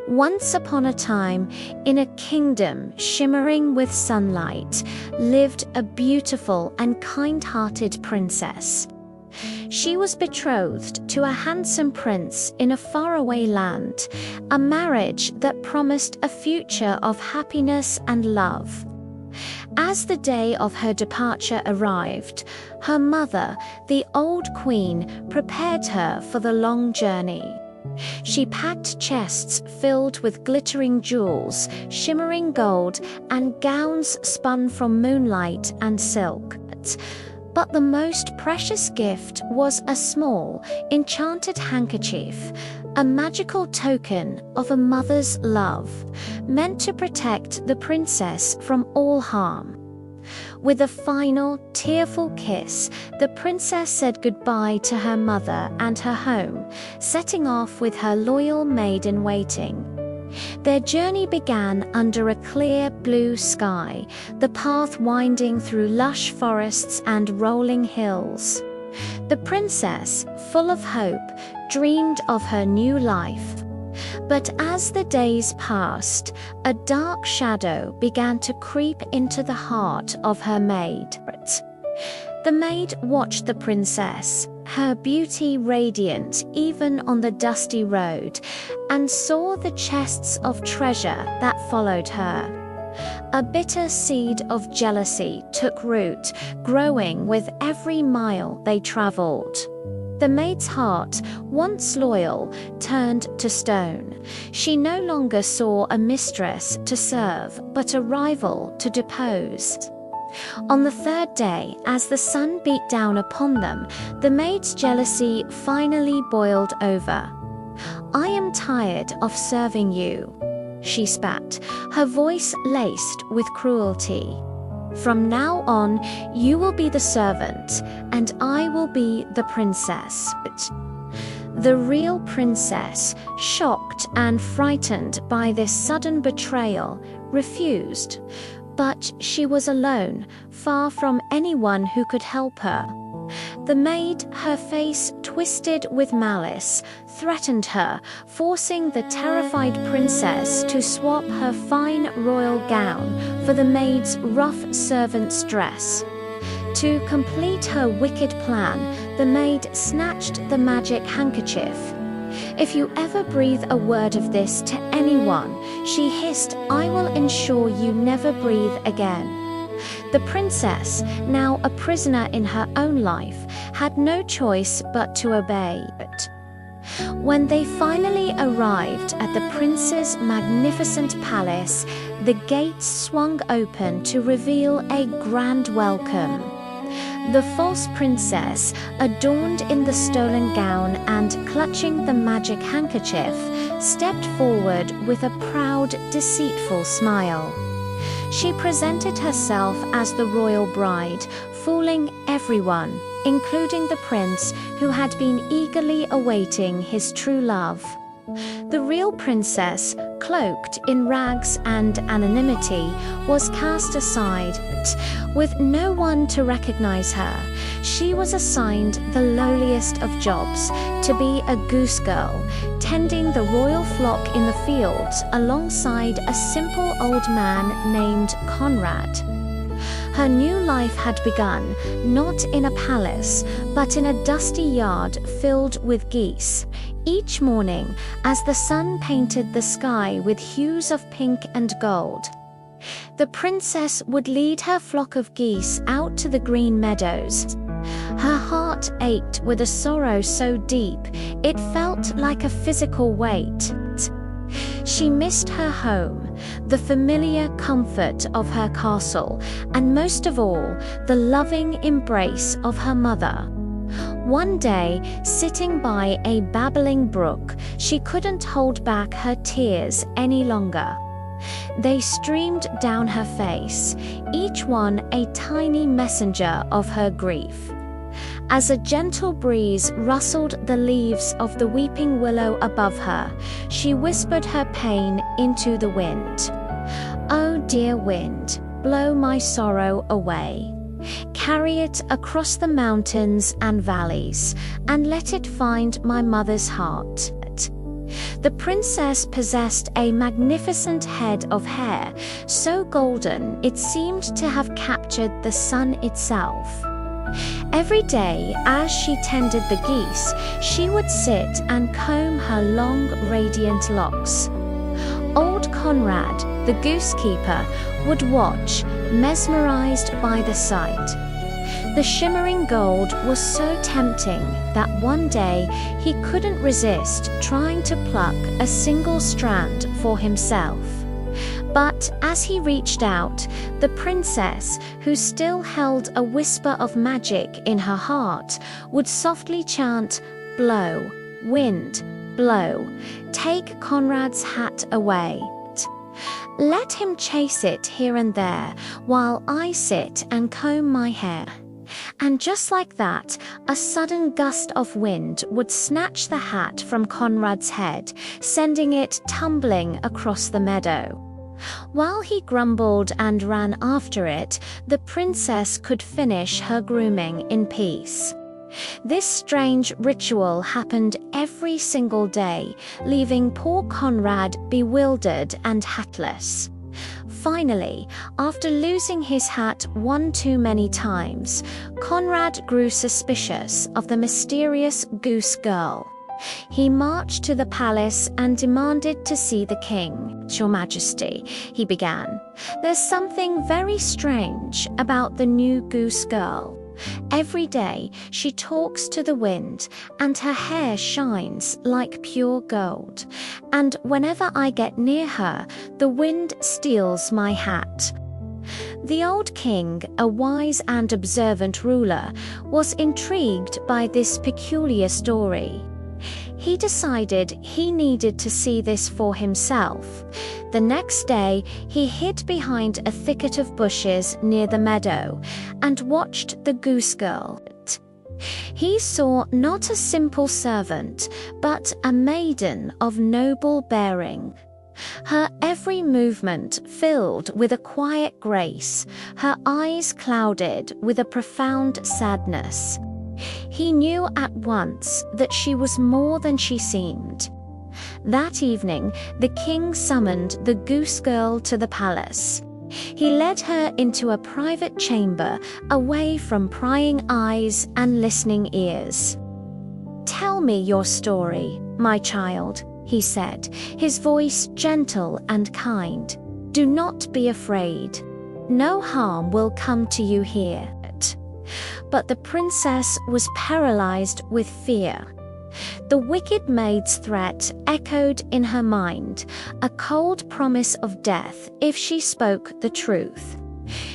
Once upon a time, in a kingdom shimmering with sunlight, lived a beautiful and kind-hearted princess. She was betrothed to a handsome prince in a faraway land, a marriage that promised a future of happiness and love. As the day of her departure arrived, her mother, the old queen, prepared her for the long journey. She packed chests filled with glittering jewels, shimmering gold, and gowns spun from moonlight and silk. But the most precious gift was a small, enchanted handkerchief, a magical token of a mother's love, meant to protect the princess from all harm. With a final, tearful kiss, the princess said goodbye to her mother and her home, setting off with her loyal maid-in-waiting. Their journey began under a clear blue sky, the path winding through lush forests and rolling hills. The princess, full of hope, dreamed of her new life. But as the days passed, a dark shadow began to creep into the heart of her maid. The maid watched the princess, her beauty radiant even on the dusty road, and saw the chests of treasure that followed her. A bitter seed of jealousy took root, growing with every mile they traveled. The maid's heart, once loyal, turned to stone. She no longer saw a mistress to serve, but a rival to depose. On the third day, as the sun beat down upon them, the maid's jealousy finally boiled over. "I am tired of serving you," she spat, her voice laced with cruelty. "From now on, you will be the servant, and I will be the princess." The real princess, shocked and frightened by this sudden betrayal, refused. But she was alone, far from anyone who could help her. The maid, her face twisted with malice, threatened her, forcing the terrified princess to swap her fine royal gown for the maid's rough servant's dress. To complete her wicked plan, the maid snatched the magic handkerchief. "If you ever breathe a word of this to anyone," she hissed, "I will ensure you never breathe again." The princess, now a prisoner in her own life, had no choice but to obey. When they finally arrived at the prince's magnificent palace, the gates swung open to reveal a grand welcome. The false princess, adorned in the stolen gown and clutching the magic handkerchief, stepped forward with a proud, deceitful smile. She presented herself as the royal bride, fooling everyone, including the prince, who had been eagerly awaiting his true love. The real princess, cloaked in rags and anonymity, was cast aside. With no one to recognize her, she was assigned the lowliest of jobs, to be a goose girl, tending the royal flock in the fields alongside a simple old man named Conrad. Her new life had begun, not in a palace, but in a dusty yard filled with geese. Each morning, as the sun painted the sky with hues of pink and gold, the princess would lead her flock of geese out to the green meadows. Her heart ached with a sorrow so deep, it felt like a physical weight. She missed her home, the familiar comfort of her castle, and most of all, the loving embrace of her mother. One day, sitting by a babbling brook, she couldn't hold back her tears any longer. They streamed down her face, each one a tiny messenger of her grief. As a gentle breeze rustled the leaves of the weeping willow above her, she whispered her pain into the wind. "Oh, dear wind, blow my sorrow away. Carry it across the mountains and valleys, and let it find my mother's heart." The princess possessed a magnificent head of hair, so golden it seemed to have captured the sun itself. Every day, as she tended the geese, she would sit and comb her long, radiant locks. Old Conrad, the goosekeeper, would watch, mesmerized by the sight. The shimmering gold was so tempting that one day he couldn't resist trying to pluck a single strand for himself. But as he reached out, the princess, who still held a whisper of magic in her heart, would softly chant, "Blow, wind, blow, take Conrad's hat away. Let him chase it here and there while I sit and comb my hair." And just like that, a sudden gust of wind would snatch the hat from Conrad's head, sending it tumbling across the meadow. While he grumbled and ran after it, the princess could finish her grooming in peace. This strange ritual happened every single day, leaving poor Conrad bewildered and hatless. Finally, after losing his hat one too many times, Conrad grew suspicious of the mysterious Goose Girl. He marched to the palace and demanded to see the king. "Your Majesty," he began, "there's something very strange about the new Goose Girl. Every day she talks to the wind, and her hair shines like pure gold. And whenever I get near her, the wind steals my hat." The old king, a wise and observant ruler, was intrigued by this peculiar story. He decided he needed to see this for himself. The next day, he hid behind a thicket of bushes near the meadow and watched the Goose Girl. He saw not a simple servant, but a maiden of noble bearing. Her every movement filled with a quiet grace, her eyes clouded with a profound sadness. He knew at once that she was more than she seemed. That evening, the king summoned the Goose Girl to the palace. He led her into a private chamber, away from prying eyes and listening ears. "Tell me your story, my child," he said, his voice gentle and kind. "Do not be afraid. No harm will come to you here." But the princess was paralyzed with fear. The wicked maid's threat echoed in her mind, a cold promise of death if she spoke the truth.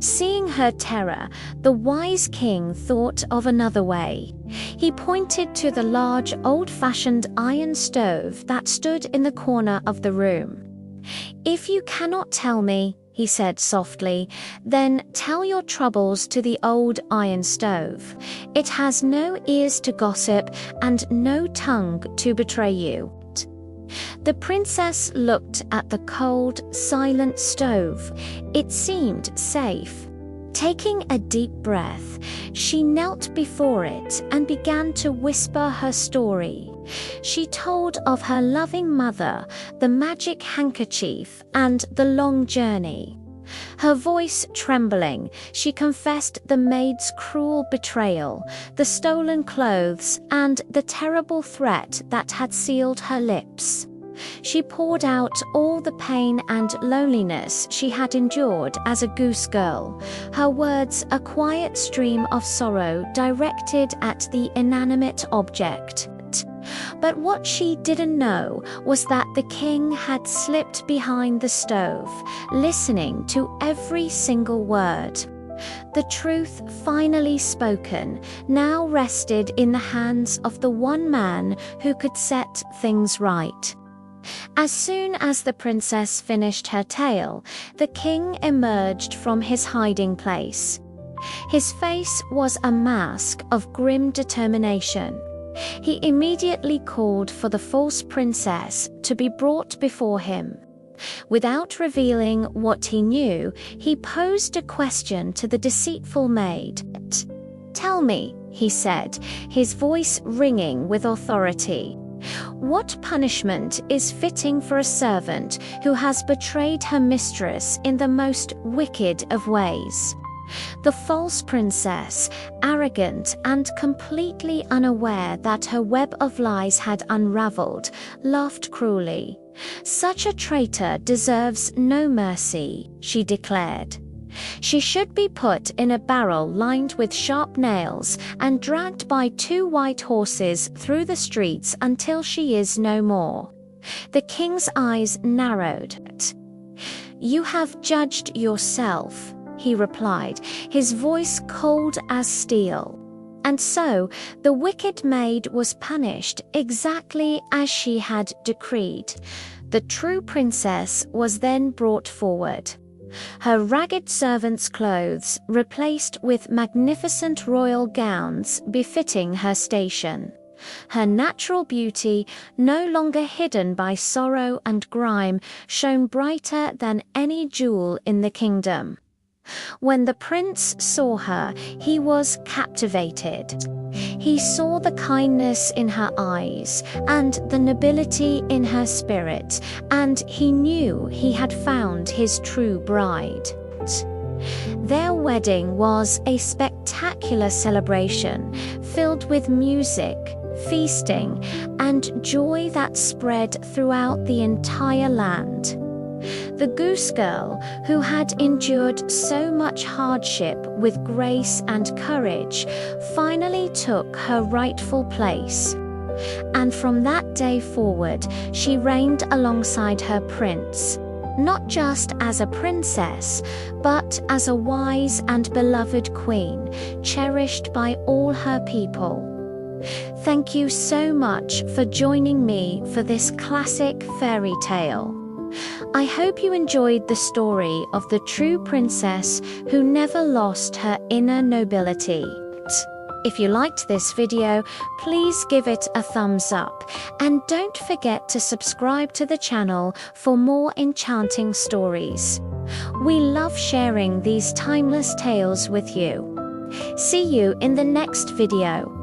Seeing her terror, the wise king thought of another way. He pointed to the large, old-fashioned iron stove that stood in the corner of the room. "If you cannot tell me," he said softly, "then tell your troubles to the old iron stove. It has no ears to gossip and no tongue to betray you." The princess looked at the cold, silent stove. It seemed safe. Taking a deep breath, she knelt before it and began to whisper her story. She told of her loving mother, the magic handkerchief, and the long journey. Her voice trembling, she confessed the maid's cruel betrayal, the stolen clothes, and the terrible threat that had sealed her lips. She poured out all the pain and loneliness she had endured as a goose girl, her words a quiet stream of sorrow directed at the inanimate object. But what she didn't know was that the king had slipped behind the stove, listening to every single word. The truth, finally spoken, now rested in the hands of the one man who could set things right. As soon as the princess finished her tale, the king emerged from his hiding place. His face was a mask of grim determination. He immediately called for the false princess to be brought before him. Without revealing what he knew, he posed a question to the deceitful maid. "Tell me," he said, his voice ringing with authority, What punishment is fitting for a servant who has betrayed her mistress in the most wicked of ways? The false princess, arrogant and completely unaware that her web of lies had unraveled, laughed cruelly. "Such a traitor deserves no mercy," she declared. "She should be put in a barrel lined with sharp nails and dragged by 2 white horses through the streets until she is no more." The king's eyes narrowed. "You have judged yourself," he replied, his voice cold as steel. And so the wicked maid was punished exactly as she had decreed. The true princess was then brought forward, her ragged servant's clothes replaced with magnificent royal gowns befitting her station. Her natural beauty, no longer hidden by sorrow and grime, shone brighter than any jewel in the kingdom. When the prince saw her, he was captivated. He saw the kindness in her eyes and the nobility in her spirit, and he knew he had found his true bride. Their wedding was a spectacular celebration, filled with music, feasting, and joy that spread throughout the entire land. The Goose Girl, who had endured so much hardship with grace and courage, finally took her rightful place. And from that day forward, she reigned alongside her prince, not just as a princess, but as a wise and beloved queen, cherished by all her people. Thank you so much for joining me for this classic fairy tale. I hope you enjoyed the story of the true princess who never lost her inner nobility. If you liked this video, please give it a thumbs up, and don't forget to subscribe to the channel for more enchanting stories. We love sharing these timeless tales with you. See you in the next video.